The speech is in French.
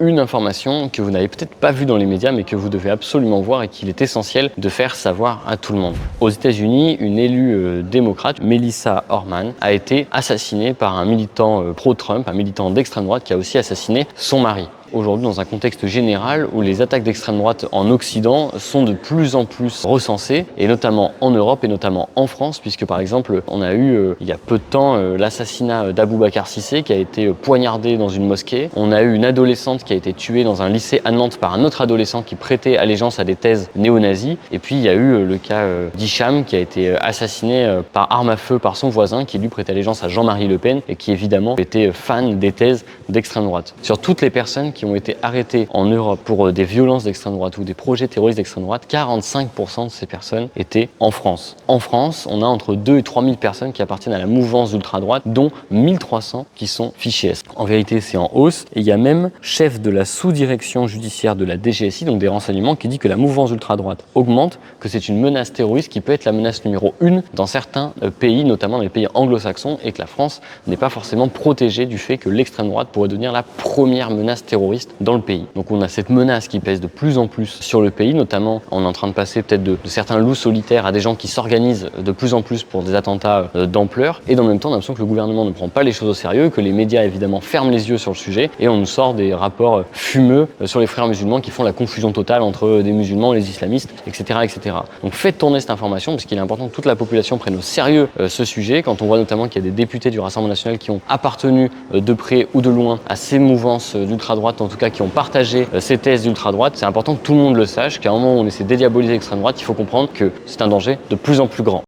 une information que vous n'avez peut-être pas vue dans les médias, mais que vous devez absolument voir et qu'il est essentiel de faire savoir à tout le monde. Aux États-Unis, une élue démocrate, Melissa Horman, a été assassinée par un militant pro-Trump, un militant d'extrême droite qui a aussi assassiné son mari. Aujourd'hui, dans un contexte général où les attaques d'extrême droite en Occident sont de plus en plus recensées, et notamment en Europe et notamment en France, puisque par exemple, on a eu il y a peu de temps l'assassinat d'Aboubacar Cissé qui a été poignardé dans une mosquée. On a eu une adolescente qui a été tuée dans un lycée à Nantes par un autre adolescent qui prêtait allégeance à des thèses néo-nazis. Et puis il y a eu le cas d'Hicham qui a été assassiné par arme à feu par son voisin qui lui prêtait allégeance à Jean-Marie Le Pen et qui évidemment était fan des thèses d'extrême droite. Sur toutes les personnes qui ont été arrêtés en Europe pour des violences d'extrême droite ou des projets terroristes d'extrême droite, 45% de ces personnes étaient en France. En France, on a entre 2 et 3 000 personnes qui appartiennent à la mouvance d'ultra-droite, dont 1300 qui sont fichés S. En vérité, c'est en hausse. Et il y a même chef de la sous-direction judiciaire de la DGSI, donc des renseignements, qui dit que la mouvance d'ultra-droite augmente, que c'est une menace terroriste qui peut être la menace numéro 1 dans certains pays, notamment dans les pays anglo-saxons, et que la France n'est pas forcément protégée du fait que l'extrême droite pourrait devenir la première menace terroriste dans le pays. Donc on a cette menace qui pèse de plus en plus sur le pays, notamment on est en train de passer peut-être de certains loups solitaires à des gens qui s'organisent de plus en plus pour des attentats d'ampleur, et dans le même temps on a l'impression que le gouvernement ne prend pas les choses au sérieux, que les médias évidemment ferment les yeux sur le sujet, et on nous sort des rapports fumeux sur les frères musulmans qui font la confusion totale entre des musulmans et les islamistes, etc. etc. Donc faites tourner cette information parce qu'il est important que toute la population prenne au sérieux ce sujet, quand on voit notamment qu'il y a des députés du Rassemblement national qui ont appartenu de près ou de loin à ces mouvances d'ultra-droite, en tout cas qui ont partagé ces thèses d'ultra-droite. C'est important que tout le monde le sache, qu'à un moment où on essaie de dédiaboliser l'extrême droite, il faut comprendre que c'est un danger de plus en plus grand.